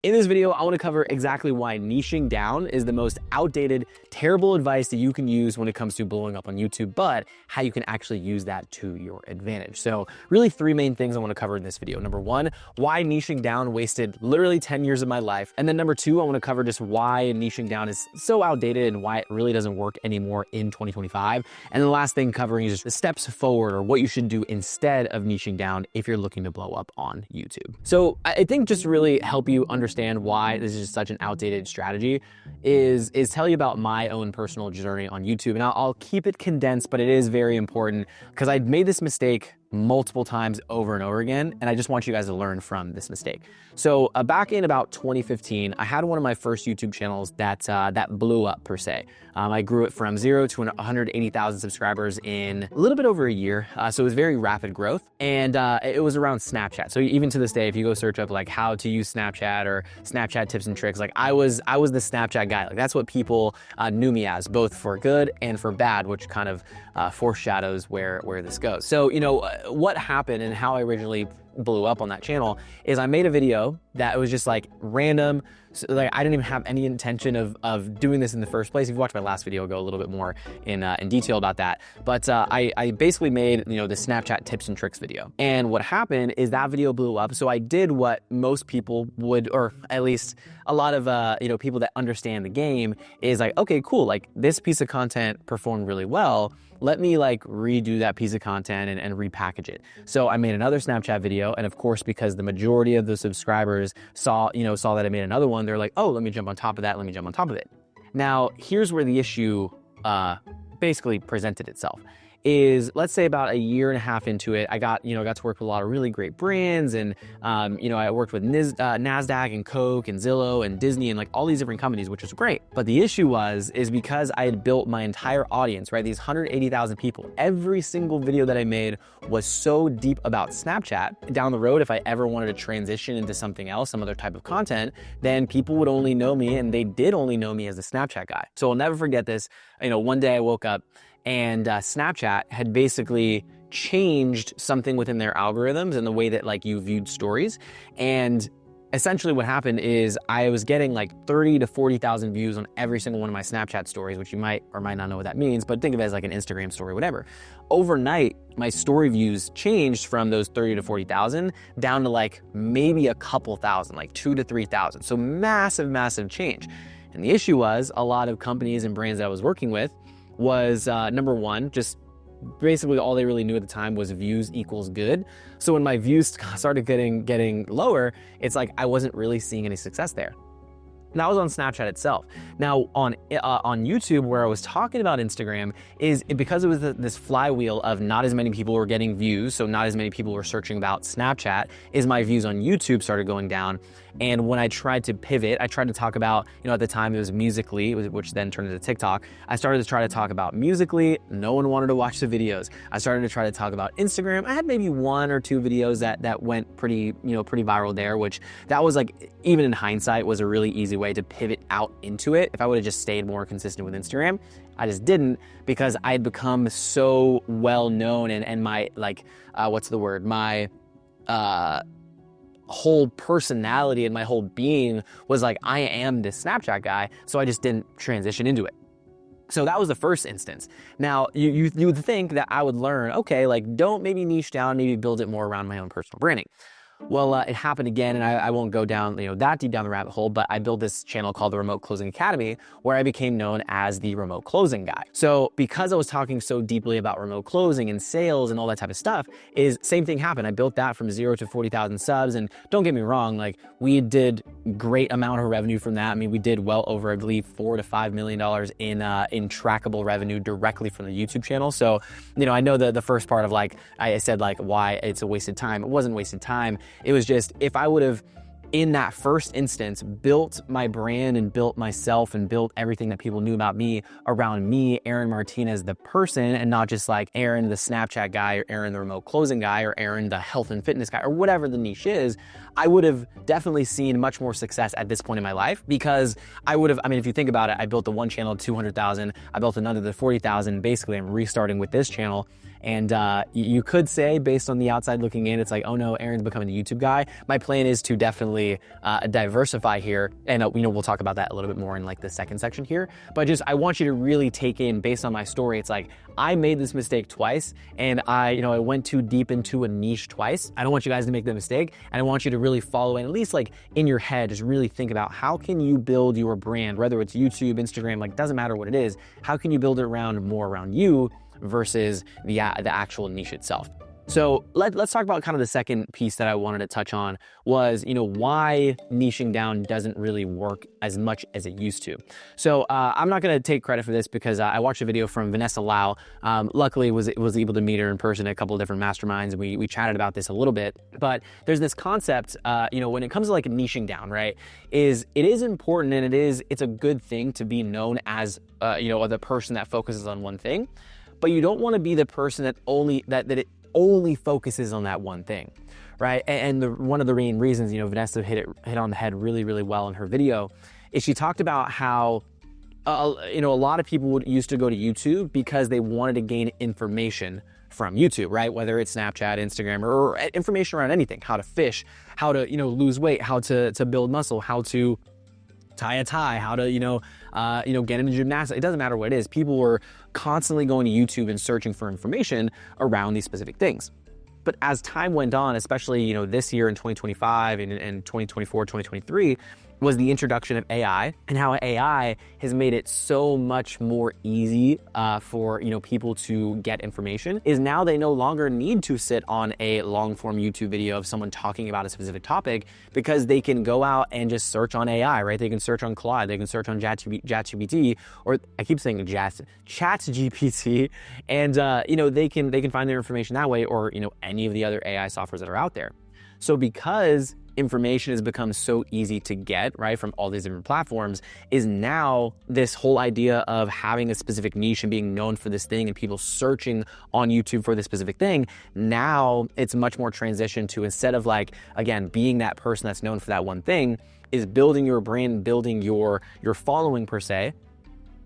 In this video, I want to cover exactly why niching down is the most outdated, terrible advice that you can use when it comes to blowing up on YouTube, but how you can actually use that to your advantage. So really three main things I want to cover in this video. Number one, why niching down wasted literally 10 years of my life. And then number two, I want to cover just why niching down is so outdated and why it really doesn't work anymore in 2025. And the last thing covering is just the steps forward or what you should do instead of niching down if you're looking to blow up on YouTube. So I think just to really help you understand why this is such an outdated strategy is tell you about my own personal journey on YouTube. And I'll keep it condensed, but it is very important because I made this mistake multiple times over and over again, and I just want you guys to learn from this mistake. So back in about 2015, I had one of my first YouTube channels that blew up per se. I grew it from 0 to 180,000 subscribers in a little bit over a year, so it was very rapid growth, and it was around Snapchat. So even to this day, if you go search up like how to use Snapchat or Snapchat tips and tricks, like I was the Snapchat guy. Like that's what people knew me as, both for good and for bad, which kind of foreshadows where this goes. So what happened and how I originally blew up on that channel is I made a video that was just like random. So, like I didn't even have any intention of doing this in the first place. If you watch my last video, I'll go a little bit more in detail about that. But I basically made the Snapchat tips and tricks video. And what happened is that video blew up. So I did what most people would, or at least a lot of people that understand the game is like, okay, cool. Like this piece of content performed really well. Let me like redo that piece of content and repackage it. So I made another Snapchat video, and of course, because the majority of the subscribers saw that I made another one, they're like, oh, let me jump on top of that. Let me jump on top of it. Now, here's where the issue basically presented itself. Is let's say about a year and a half into it, I got to work with a lot of really great brands, and I worked with NASDAQ and Coke and Zillow and Disney and like all these different companies, which was great. But the issue is because I had built my entire audience, right? These 180,000 people, every single video that I made was so deep about Snapchat. Down the road, if I ever wanted to transition into something else, some other type of content, then people would only know me, and they did only know me as the Snapchat guy. So I'll never forget this. One day I woke up and Snapchat had basically changed something within their algorithms and the way that like you viewed stories. And essentially what happened is I was getting like 30 to 40,000 views on every single one of my Snapchat stories, which you might or might not know what that means, but think of it as like an Instagram story, whatever. Overnight, my story views changed from those 30 to 40,000 down to like maybe a couple thousand, like 2 to 3,000. So massive, massive change. And the issue was a lot of companies and brands that I was working with was number one, just basically all they really knew at the time was views equals good. So when my views started getting lower, it's like I wasn't really seeing any success there. And that was on Snapchat itself. Now on YouTube, where I was talking about Instagram, is because it was this flywheel of not as many people were getting views, so not as many people were searching about Snapchat, is my views on YouTube started going down. And when I tried to pivot, I tried to talk about, at the time it was Musical.ly, which then turned into TikTok. I started to try to talk about Musical.ly. No one wanted to watch the videos. I started to try to talk about Instagram. I had maybe 1 or 2 videos that went pretty viral there, which that was like, even in hindsight, was a really easy way to pivot out into it. If I would have just stayed more consistent with Instagram, I just didn't, because I had become so well known and my my whole personality and my whole being was like, I am this Snapchat guy. So I just didn't transition into it. So that was the first instance. Now you would think that I would learn, okay, like don't maybe niche down, maybe build it more around my own personal branding. Well, it happened again, and I won't go down, that deep down the rabbit hole, but I built this channel called the Remote Closing Academy, where I became known as the remote closing guy. So because I was talking so deeply about remote closing and sales and all that type of stuff, same thing happened. I built that from 0 to 40,000 subs, and don't get me wrong, like we did great amount of revenue from that. I mean, we did well over, I believe, $4 to $5 million in trackable revenue directly from the YouTube channel. So, I know the first part of like, I said like why it's a wasted time. It wasn't wasted time. It was just, if I would have, in that first instance, built my brand and built myself and built everything that people knew about me around me, Aaron Martinez, the person, and not just like Aaron, the Snapchat guy, or Aaron, the remote closing guy, or Aaron, the health and fitness guy, or whatever the niche is, I would have definitely seen much more success at this point in my life, because I would have, if you think about it, I built the one channel at 200,000, I built another to 40,000, basically I'm restarting with this channel. And you could say, based on the outside looking in, it's like, oh no, Aaron's becoming a YouTube guy. My plan is to definitely diversify here. And we'll talk about that a little bit more in like the second section here. But I want you to really take in, based on my story, it's like, I made this mistake twice, and I went too deep into a niche twice. I don't want you guys to make the mistake, and I want you to really follow, and at least like in your head, just really think about how can you build your brand, whether it's YouTube, Instagram, like doesn't matter what it is. How can you build it more around you versus the actual niche itself? So let's talk about kind of the second piece that I wanted to touch on was, why niching down doesn't really work as much as it used to. So I'm not going to take credit for this because I watched a video from Vanessa Lau. Luckily, was able to meet her in person at a couple of different masterminds, and we chatted about this a little bit. But there's this concept, when it comes to like niching down, right? It is important, and it's a good thing to be known as the person that focuses on one thing, but you don't want to be the person that only focuses on that one thing, right? And one of the main reasons, Vanessa hit on the head really, really well in her video, is she talked about how, a lot of people used to go to YouTube because they wanted to gain information from YouTube, right? Whether it's Snapchat, Instagram, or information around anything, how to fish, how to, lose weight, how to build muscle, how to tie a tie, how to, get into gymnastics. It doesn't matter what it is. People were constantly going to YouTube and searching for information around these specific things. But as time went on, especially, this year in 2025 and 2024, 2023, was the introduction of AI, and how AI has made it so much more easy for people to get information, is now they no longer need to sit on a long form YouTube video of someone talking about a specific topic, because they can go out and just search on AI, right? They can search on Claude, they can search on ChatGPT, or I keep saying ChatGPT, and they can find their information that way, or any of the other AI softwares that are out there. So because information has become so easy to get, right, from all these different platforms, is now this whole idea of having a specific niche and being known for this thing and people searching on YouTube for this specific thing. Now it's much more transition to, instead of like, again, being that person that's known for that one thing, is building your brand, building your following per se,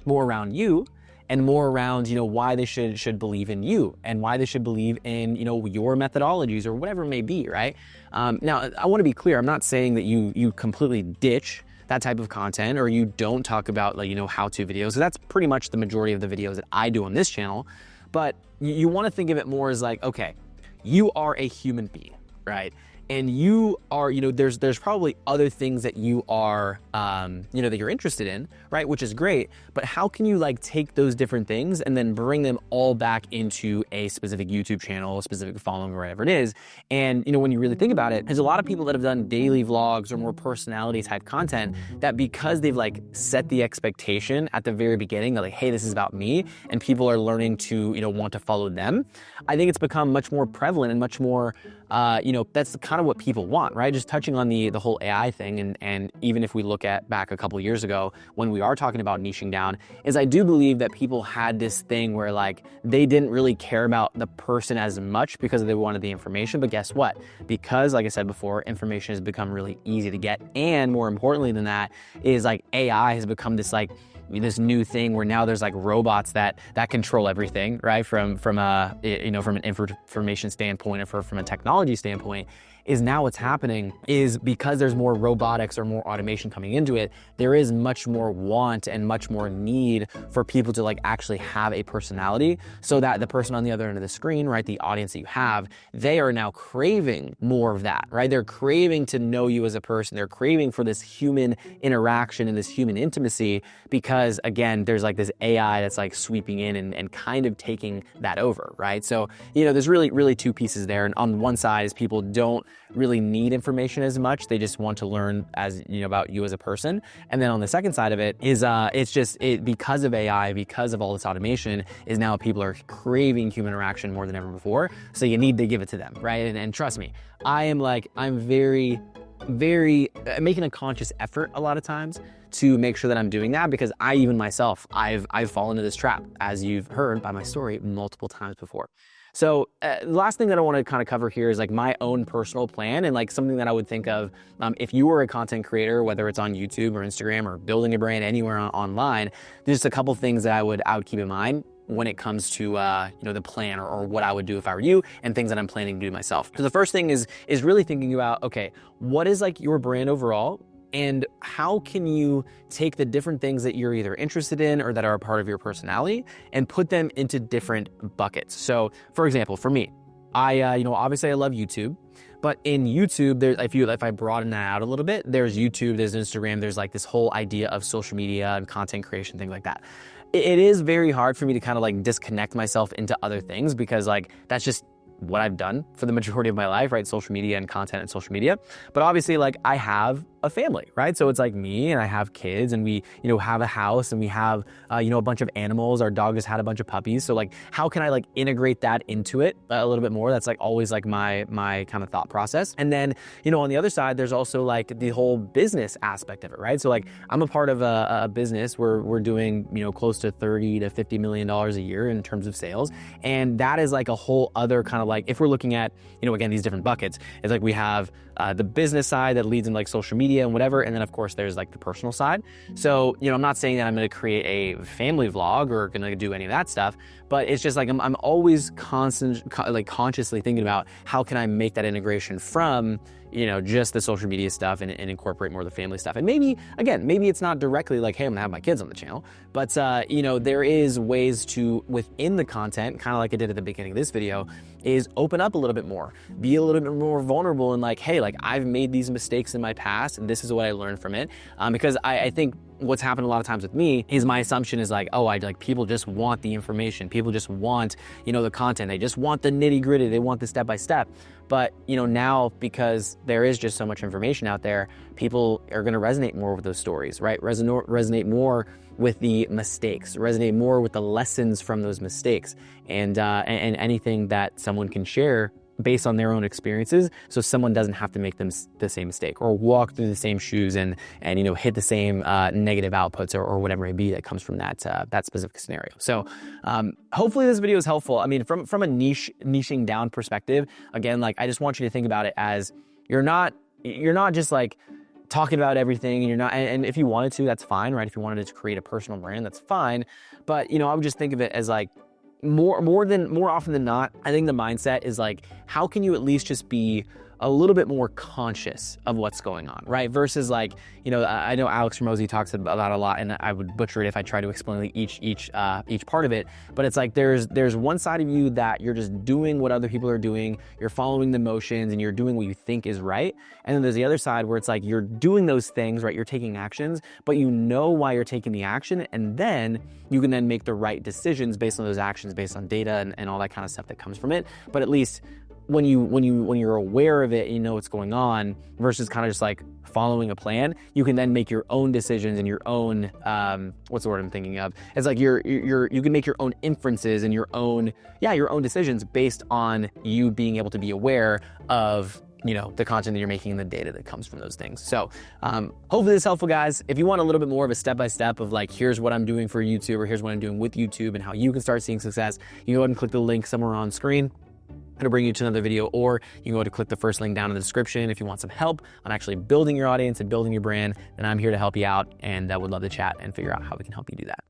more around you, and more around, why they should believe in you, and why they should believe in, your methodologies or whatever it may be, right? Now, I want to be clear. I'm not saying that you completely ditch that type of content, or you don't talk about like, how-to videos. So that's pretty much the majority of the videos that I do on this channel. But you want to think of it more as like, okay, you are a human being, right? And you are, there's probably other things that you are, that you're interested in, right? Which is great, but how can you like take those different things and then bring them all back into a specific YouTube channel, a specific following, or whatever it is? And, when you really think about it, there's a lot of people that have done daily vlogs or more personality type content that, because they've like set the expectation at the very beginning, they're like, hey, this is about me, and people are learning to, want to follow them. I think it's become much more prevalent and much more, that's kind of what people want, right? Just touching on the whole AI thing, and even if we look back a couple of years ago when we are talking about niching down, is I do believe that people had this thing where like they didn't really care about the person as much because they wanted the information. But guess what? Because, like I said before, information has become really easy to get, and more importantly than that is like AI has become this like this new thing where now there's like robots that control everything, right? From an information standpoint, or from a technology standpoint. Is now what's happening is, because there's more robotics or more automation coming into it, there is much more want and much more need for people to like actually have a personality, so that the person on the other end of the screen, right, the audience that you have, they are now craving more of that, right? They're craving to know you as a person. They're craving for this human interaction and this human intimacy, because again, there's like this AI that's like sweeping in and kind of taking that over, right? So, there's really two pieces there. And on one side is people don't really need information as much. They just want to learn about you as a person. And then on the second side of it is because of AI, because of all this automation, is now people are craving human interaction more than ever before. So you need to give it to them, right? And trust me, I'm very making a conscious effort a lot of times to make sure that I'm doing that, because I even myself, I've fallen into this trap, as you've heard by my story multiple times before. So the last thing that I want to kind of cover here is like my own personal plan, and like something that I would think of if you were a content creator, whether it's on YouTube or Instagram or building a brand anywhere online. There's just a couple things that I would keep in mind. when it comes to the plan or what I would do if I were you, and things that I'm planning to do myself. So the first thing is really thinking about, okay, what is like your brand overall, and how can you take the different things that you're either interested in or that are a part of your personality and put them into different buckets. So for example, for me, obviously I love YouTube, but in YouTube, if I broaden that out a little bit, there's YouTube, there's Instagram, there's like this whole idea of social media and content creation, things like that. It is very hard for me to kind of like disconnect myself into other things, because like that's just what I've done for the majority of my life, right? Social media and content and social media. But obviously, like, I have a family, right? So it's like me, and I have kids, and we, have a house, and we have, a bunch of animals. Our dog just had a bunch of puppies. So like, how can I like integrate that into it a little bit more? That's like always like my kind of thought process. And then, on the other side, there's also like the whole business aspect of it, right? So like, I'm a part of a business where we're doing, close to $30 to $50 million a year in terms of sales. And that is like a whole other kind of like, if we're looking at, again, these different buckets, it's like we have the business side that leads in like social media and whatever. And then of course there's like the personal side. So, I'm not saying that I'm going to create a family vlog or going to do any of that stuff, but it's just like, I'm always consciously thinking about how can I make that integration from, just the social media stuff and incorporate more of the family stuff. And maybe it's not directly like, hey, I'm gonna have my kids on the channel, but there is ways to, within the content, kind of like I did at the beginning of this video, is open up a little bit more, be a little bit more vulnerable, and like, hey, like I've made these mistakes in my past and this is what I learned from it. Because I think what's happened a lot of times with me is my assumption is like, oh, people just want the information. People just want, the content. They just want the nitty gritty. They want the step by step. But, now because there is just so much information out there, people are going to resonate more with those stories, right? Resonate more with the mistakes, resonate more with the lessons from those mistakes, and anything that someone can share based on their own experiences, so someone doesn't have to make the same mistake or walk through the same shoes and hit the same negative outputs or whatever it may be that comes from that specific scenario. So hopefully this video is helpful. I mean, from a niching down perspective, again, like I just want you to think about it as you're not just like talking about everything, and you're not, and if you wanted to, that's fine, right? If you wanted to create a personal brand, that's fine. But I would just think of it as like, more often than not, I think the mindset is like, how can you at least just be a little bit more conscious of what's going on, right? Versus like, I know Alex Ramosi talks about that a lot, and I would butcher it if I try to explain like each part of it. But it's like there's one side of you that you're just doing what other people are doing, you're following the motions, and you're doing what you think is right. And then there's the other side where it's like you're doing those things, right? You're taking actions, but you know why you're taking the action, and then you can then make the right decisions based on those actions, based on data and all that kind of stuff that comes from it. But at least when you're aware of it and you know what's going on, versus kind of just like following a plan, you can then make your own decisions and your own what's the word I'm thinking of? It's like you can make your own inferences and your own decisions based on you being able to be aware of the content that you're making and the data that comes from those things. So hopefully this is helpful, guys. If you want a little bit more of a step-by-step of like, here's what I'm doing for YouTube, or here's what I'm doing with YouTube and how you can start seeing success, you can go ahead and click the link somewhere on screen. It'll bring you to another video, or you can go ahead and click the first link down in the description. If you want some help on actually building your audience and building your brand, then I'm here to help you out, and I would love to chat and figure out how we can help you do that.